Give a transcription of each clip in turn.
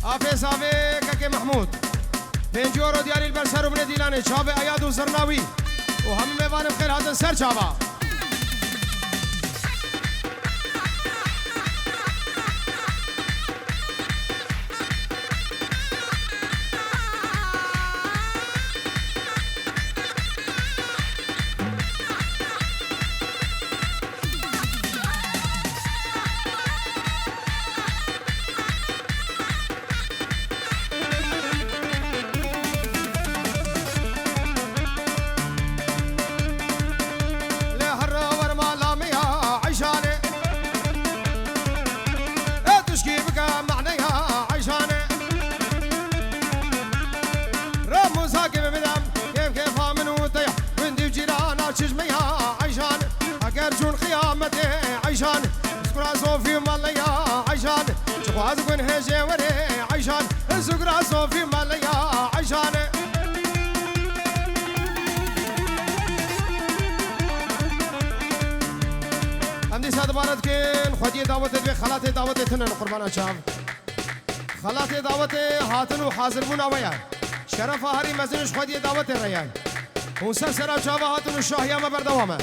آفي صافي كاكي محمود 5 يورو ديالي البرسر وبن ديلاني شابي اياد وزرناوي وهم ميوان بخير هذا سر شابا وازقن هجي وري عيشان زقرا صوفي ماليا عيشان امدي ساد باردكن خدي دعوت بي خلاتي دعوت تنن قربان شام خلاتي دعوت هاتن وحاضر بنا ويا شرف هاري مزنش خدي دعوت الريان موسى سرا شابا هاتن الشاهيه ما بردوامه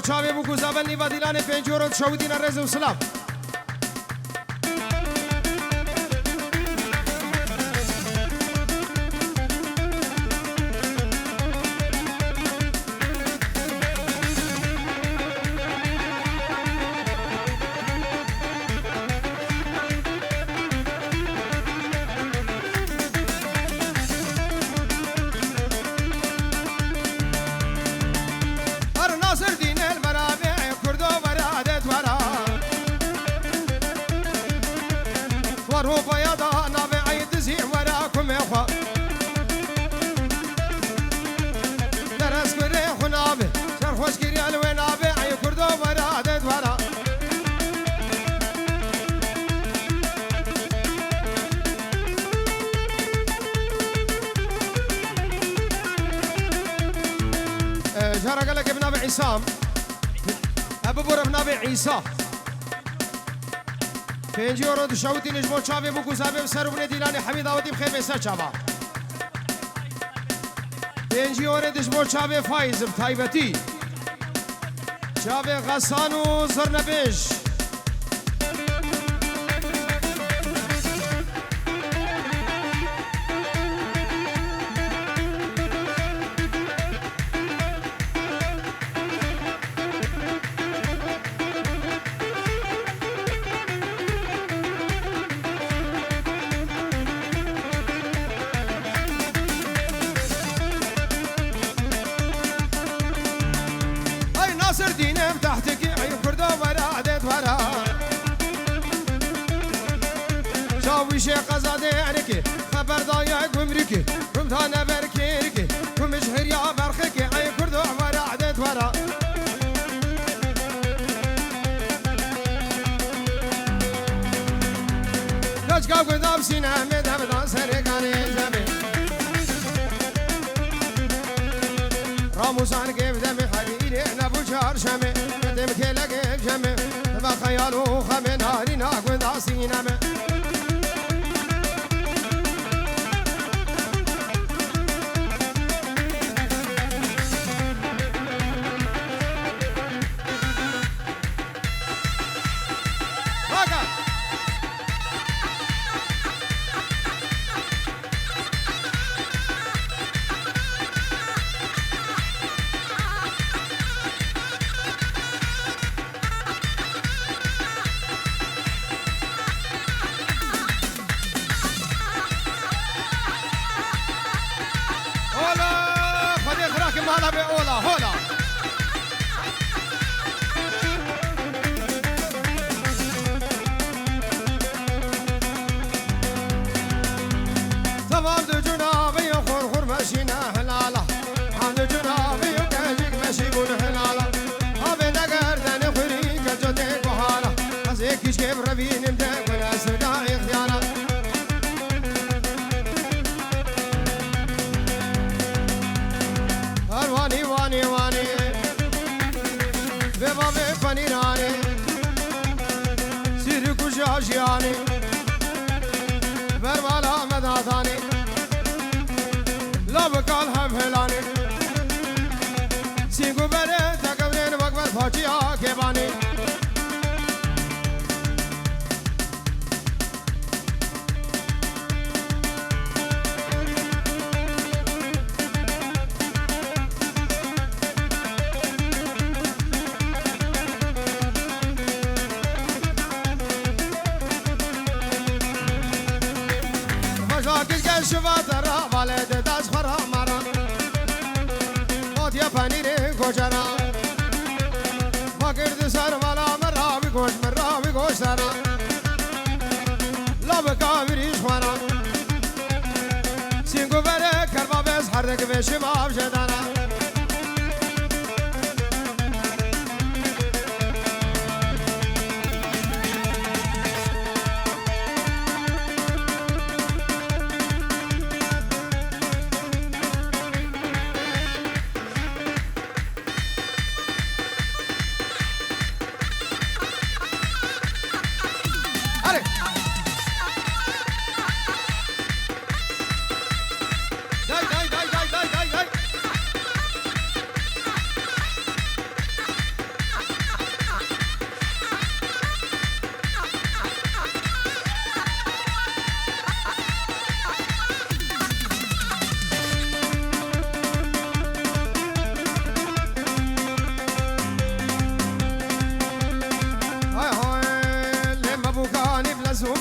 چاوی بو گزاول نیو دیلان 5 یورو شودین رز و سلام جارة قال لك ابن ابي عصام ابو بور ابن ابي عيسى 5 يورو دشاوتي نجمو شافي بو كوزابي وسر ابن ديلاني حميد اودي بخير بيسا شابا 5 يورو دشمو شافي فايز بتايبتي شافي غسان وزرنبيش شاويشي قزادي عنكي خبر ضايق ومريكي كنت انا بركيكي ومشهر يا برخكي اي كردو ورا عدت ورا كاش قاو قدام سينا مدام دان سرقاني جمي راموسان كيف دمي حديدي نبو شهر شمي دم كيلك جمي تبا خيالو خمي ناري ناقو دا سينا مي فنيراني سيرك وجاجياني بربالا مداداني لا بقالها بهلاني سينكو بري تكبرين بقبل فاجيا كيباني شفات الرابالة داس خرا مرا موت يا فنيري كوشنا ما كرد سر ولا مرا بيكوش سرا لا بكابريش خوانا سينكو بري كربا بس حرك بشباب جدانا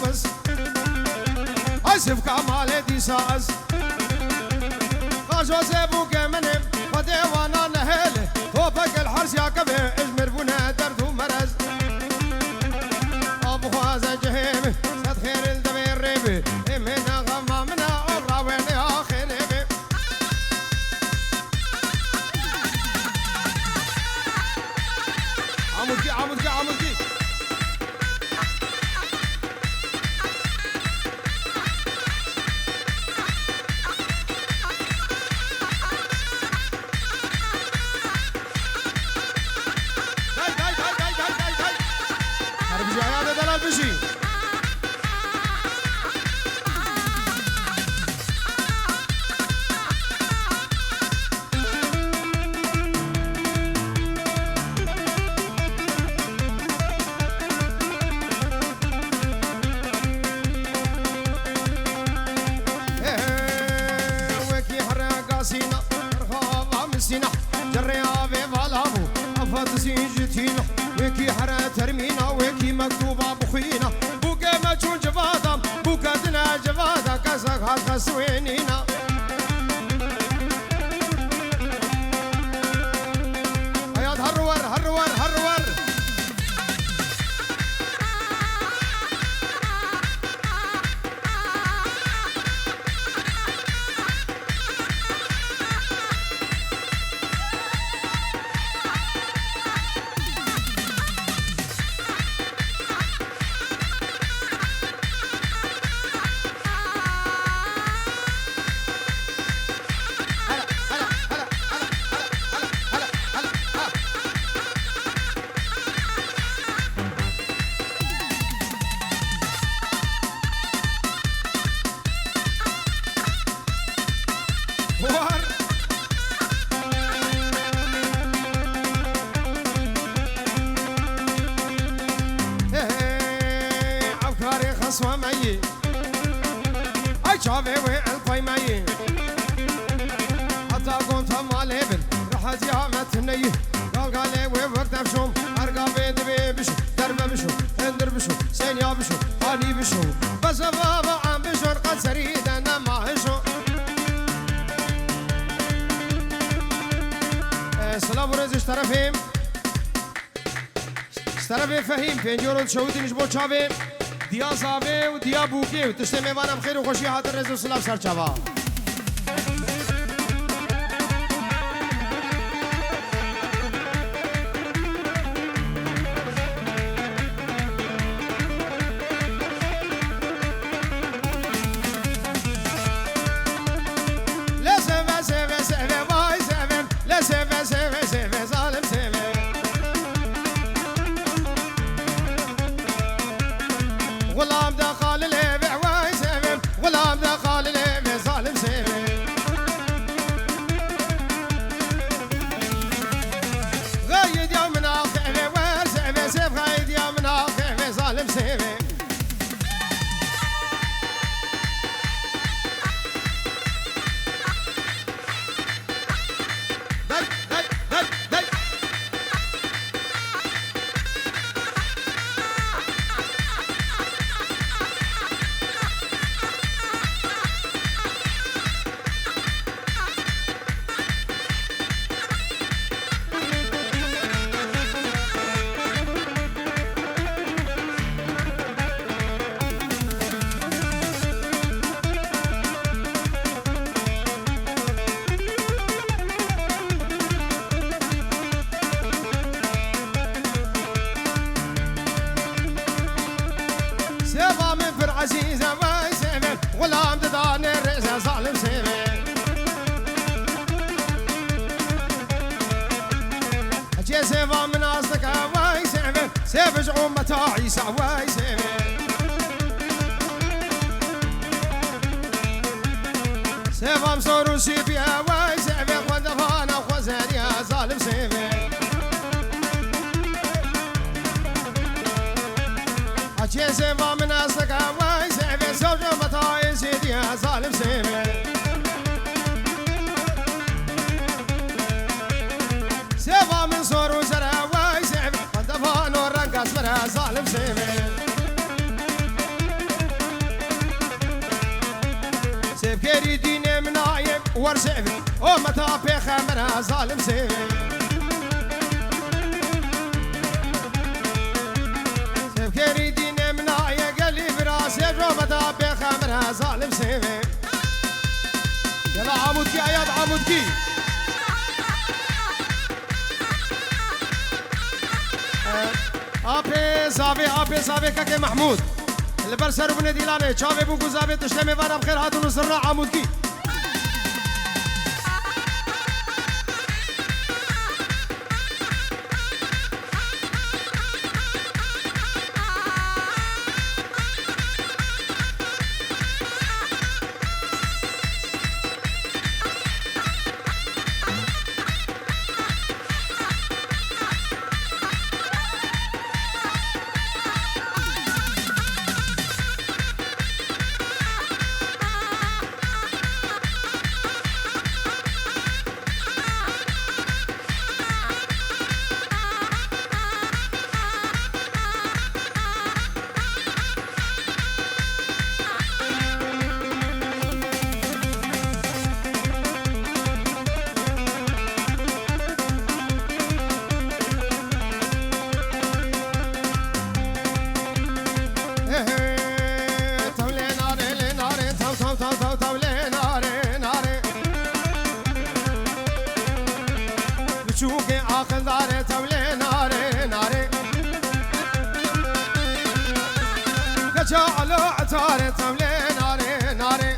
بس أسف كمال دي ساز خاجو زبوك منهم وديوانا نهله توفق الحرس يا كبه اجمر بنا درد ومرز أبو خوازة جهيم سد خير الدبير ريبي إمنا غما منا أبرا وين يا خليبي عمودكي بشي وكي حرق سينا رخابة مسينا جريا ببالابو أفاد سيجتينا وكي حرق ترمينا وكي مكتوبة بخينا بوكا مجون جفادا بوكا دنا جفادا كسك هاكا سوينينا هياد هرور سوامي اي شافي والفاي ماي حتى كنت مالبن راح زيامة ني قال لي وقت بشوم ارقى بيد بيشو درب بشو اندر بشو سينيا بشو هاني بشو بس بابا عم بشو قد سريد انا ما هشو سلام ورزش طرفهم طرف فهیم پنجورو شهودی نشبو چاوه دیا زاوه و دیا بوکه و تشته میوانم خیر و خوشی حاضر رزو سلام سر چاوا حجي سيفا من أصدقاء واي سيفي سيف عمة عيسى واي سيفي سيفا مصور وسيبيا واي سيفي ودفانا وخزان يا ظالم سيفي حجي سيفا من أصدقاء واي سيفي سيف عمة عيسى يا ظالم سيفي سيفا من صور وزرع واي سيفي ودفان ورنقص برا ظالم سيفي سيف كيري ديني من عيب ورسيفي ومتى بيخا مرا ظالم سيفي سيف كيري ديني من عيب قال لي برا سيف ومتى بيخا مرا ظالم سيفي يلا عمودكي عياد عمودكي آبی زاوی که محمود لبر سر بنه دیلانه چاوی بو گزاوی تشتمه وارم خیر هاتون و سرنا عمود کی چوکے آخر دارے تولے نارے نارے کچالو عطارے تولے نارے نارے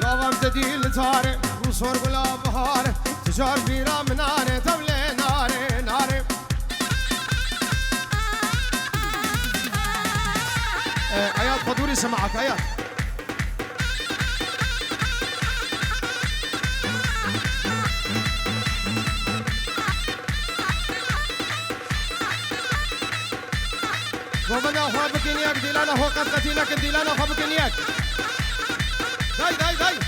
بابام تدیل تارے وصور بلا بهار تجار بيرا منارے تولے نارے نارے آيات فضولي سمعك آيات وبدا هو بكنياك ديلانا هو قد قتيلك ديلانا هو بكنياك داي داي داي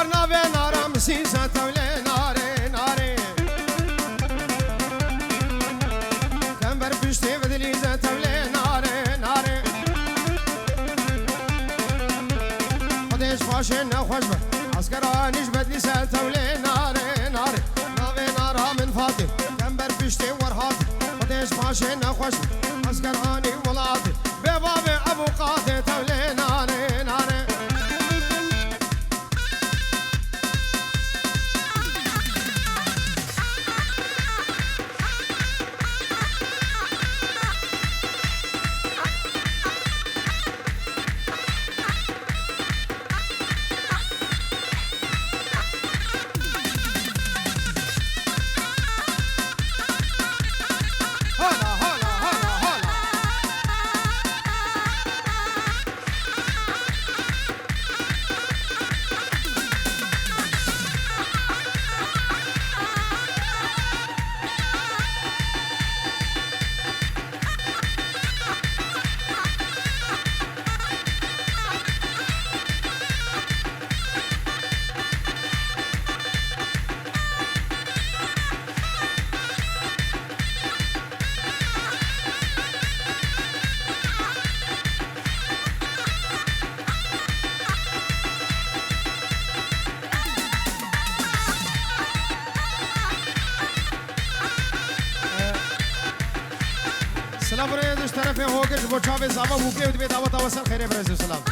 أرنابي نارا مسيسة تولي ناري ناري كمبر بشتي بدليزة تولي فاشن خوش به عسكرانيش بدلي سال تولي ناري ناري ناوي نارا من فاطي كمبر بشتي ورهاتي قديش فاشن خوش به عسكراني ولاتي ببابي ابو قاطي تولي ناري ناري سلام برایش طرف هوگه جو چاوی زاوا هوگه ود به دعوت اوسل خیر برایش سلام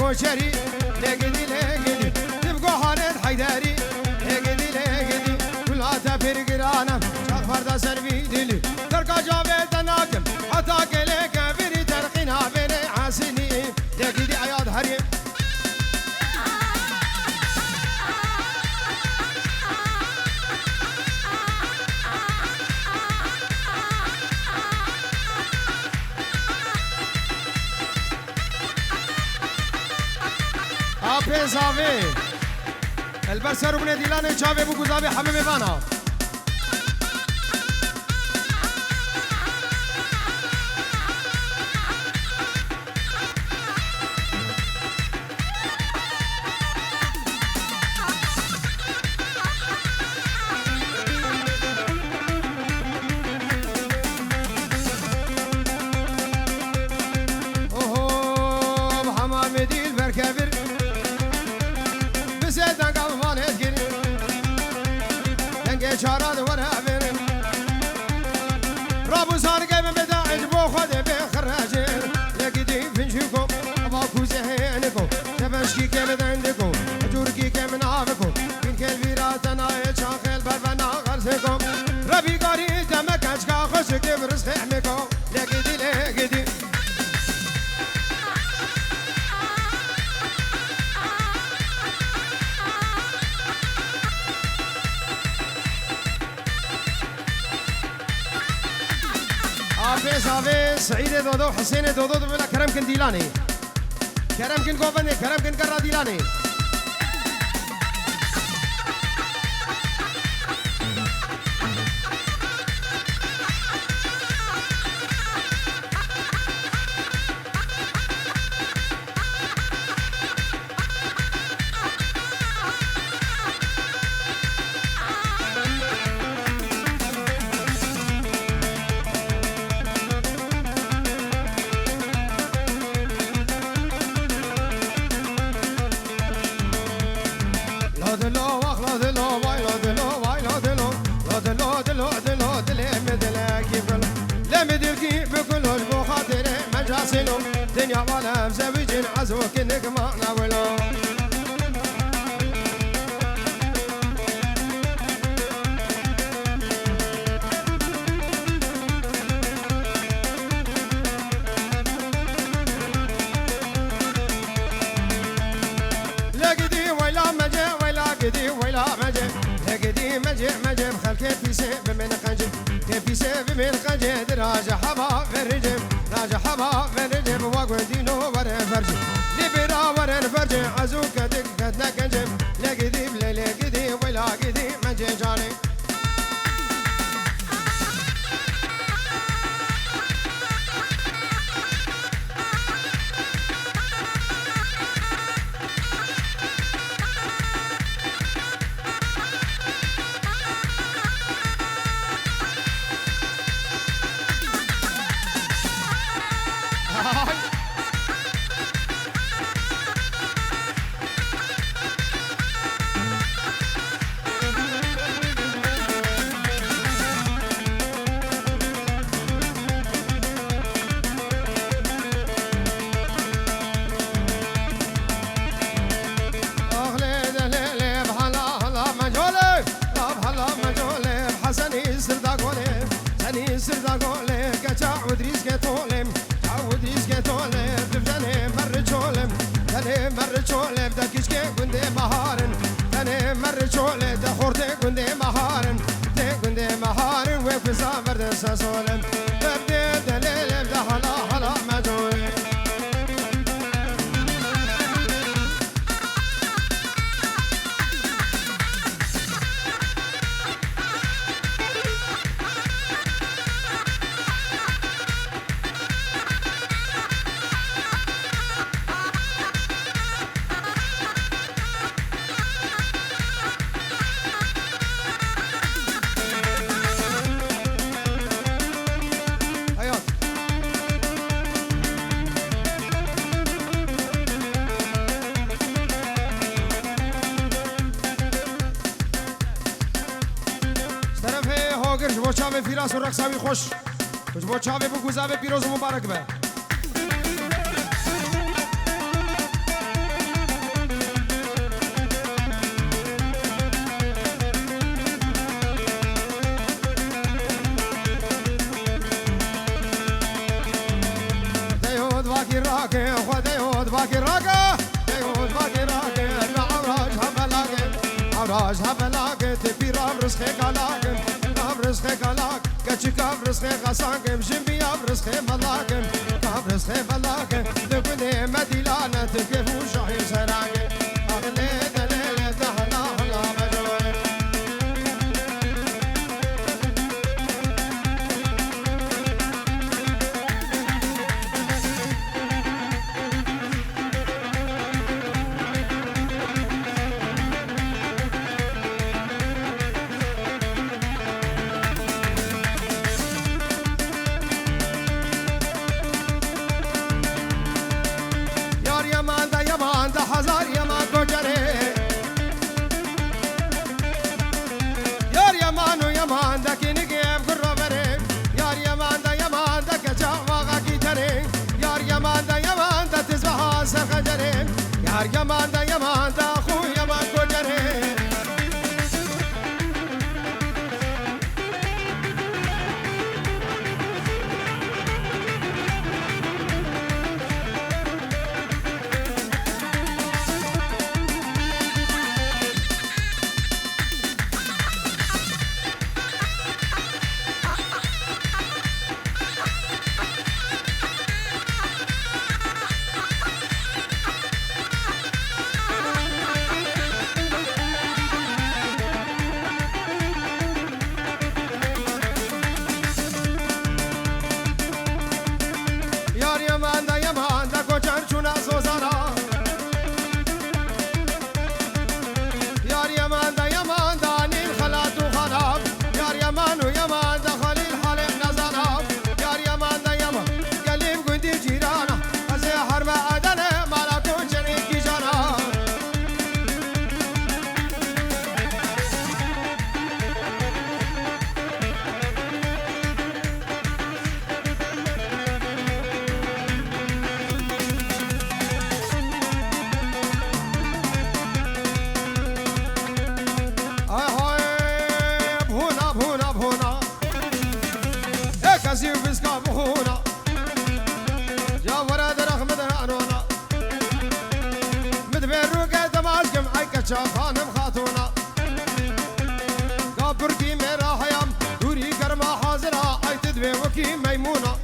كوشري لقدي لقدي تبقى حارد حيداري لقدي لقدي كلها تفر قرانا شاخ فردا سربي دلي تركا جابت تناكم حتى كليك بري ترقينا بين عاسني لقدي عياد هريم زاوی البرسر بني ديلاني چاوي بو گزابي حمم فانا اوه محمد ديل بركبر شارد ورهبن رابو سارقه بمداعج بو خود بخراجر لقدي فنشكو اباكو زهنكو تفشكي كم عندكو اجوركي كم نافكو من كل فيراتنا يشاخل بربنا غرسكو ربي قاري دمك اشكا خشك برس خيمكو لقدي لقدي صافي سعيد دودو حسين دودو بلا كرم كن ديلاني كرم كن قوبني كرم كن قرا ديلاني دنيا وانا مزوجين عزوك انك ما ناولو لقدي ويلا مجي ويلا قدي ويلا مجي لقدي مجي مجي بخل كيف يسيب من قنجي كيف يسيب من قنجي دراجة حبا في الرجم راجع حبا في الرجم واقول دينو ورا فرجي لبرا ورا فرجي عزوك دقتنا كنجم لقدي بلا لقدي ويلا قدي مجي جاني سولم تبدي دليل ده هلا هلا مجوي چاوه فیراس و رقصاوی خوش کچ با چاوه بو گوزاوه پیروز و مبارک به راج هبلاك تبيرام رزقي قلاكم كام رزقي قلاك كاتش كام رزقي غساكم جنبي يا رزقي ملاكم كام رزقي ملاكم تبني مديلانة تكيف وشاهي سراكم أغلي دليل تحنا حنا مجوي يمان ده هزار يمان كوجري يار يمان ويمان ده كينيكيم كروبري يار يمان ده كجاواغا كيتري يار يمان ده تزبها سخجري يار يمان ده خو يمان كوجري يمان ده كوچر چونا سوزانا يار يمان ده نيل خلات وخراب يار يمان ده خليل حالم نزانا يار يمان قليم قندي جيرانا ازي حرب عدنه مالا كوچر کی جانا كاسيو بسكا بهونا يا ورد رغم دهانونا مدبر روكا دمازكم عيكا شافانم خاتونا قابركي ميرا حيام دوري كرما حاضرة اي تدبي وكي ميمونة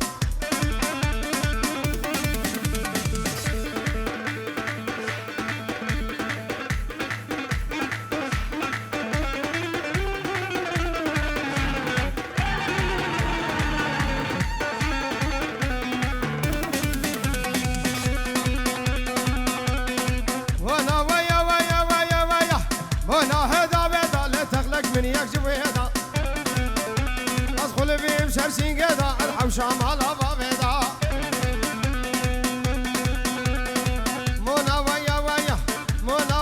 من يكجب هذا أدخل بهم شمسين قدا الحوشام على بابدا مونا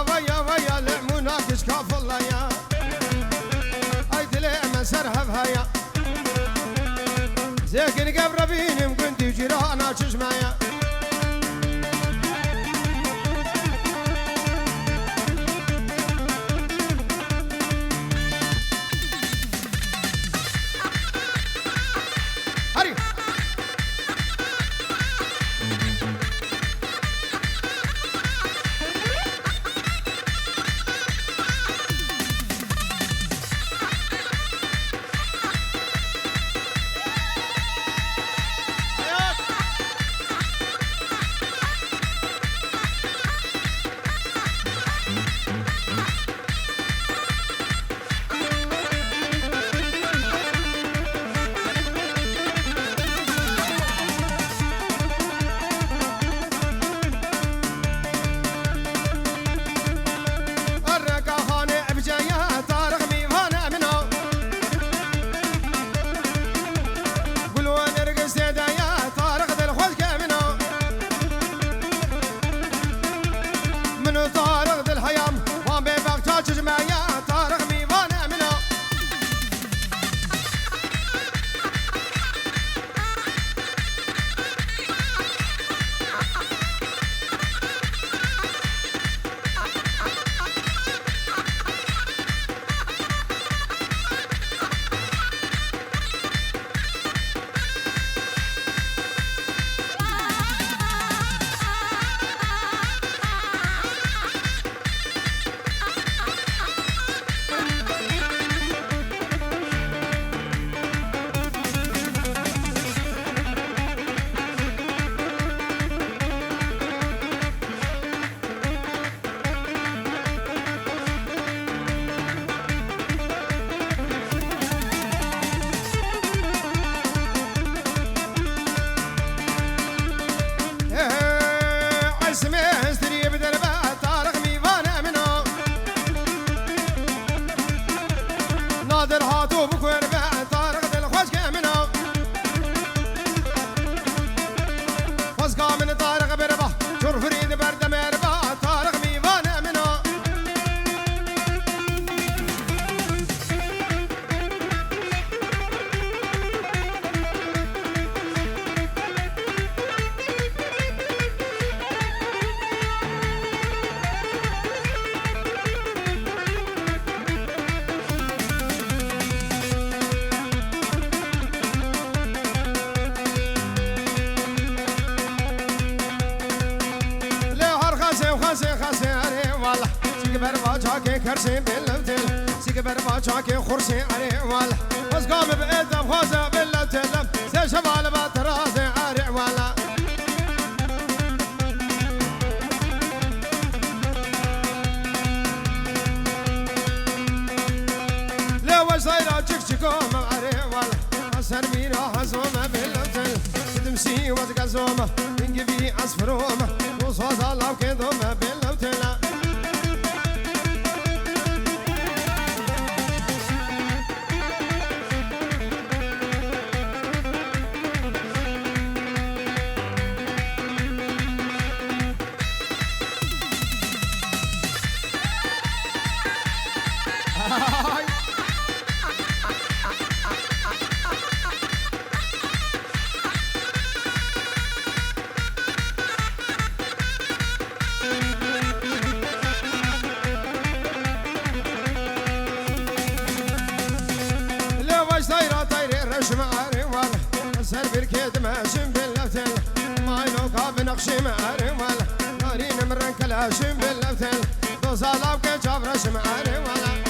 ويا لعمونا كشكاف الله يا أي تلع من سرهب هيا زيكن قبر بينهم كنت جيرانا ششمايا سيكبر باچاكي كرسي باللوتل سيكبر باچاكي خرسي عريوال بس قام بإدم خوزة باللوتل سيشمال باترازي عريوالا لو صايرة تشكشكوم عريوال أسر ميرا حزومة باللوتل تمشي وتقزومة تنقبي عصفرومة وصوص الله وكذومة باللوتل سر بركيد ماشم باللفتل ما ينوقع بنقشي معاري ولا نارين مرن كلاشم باللفتل دوزالا وكي جابرش معاري ولا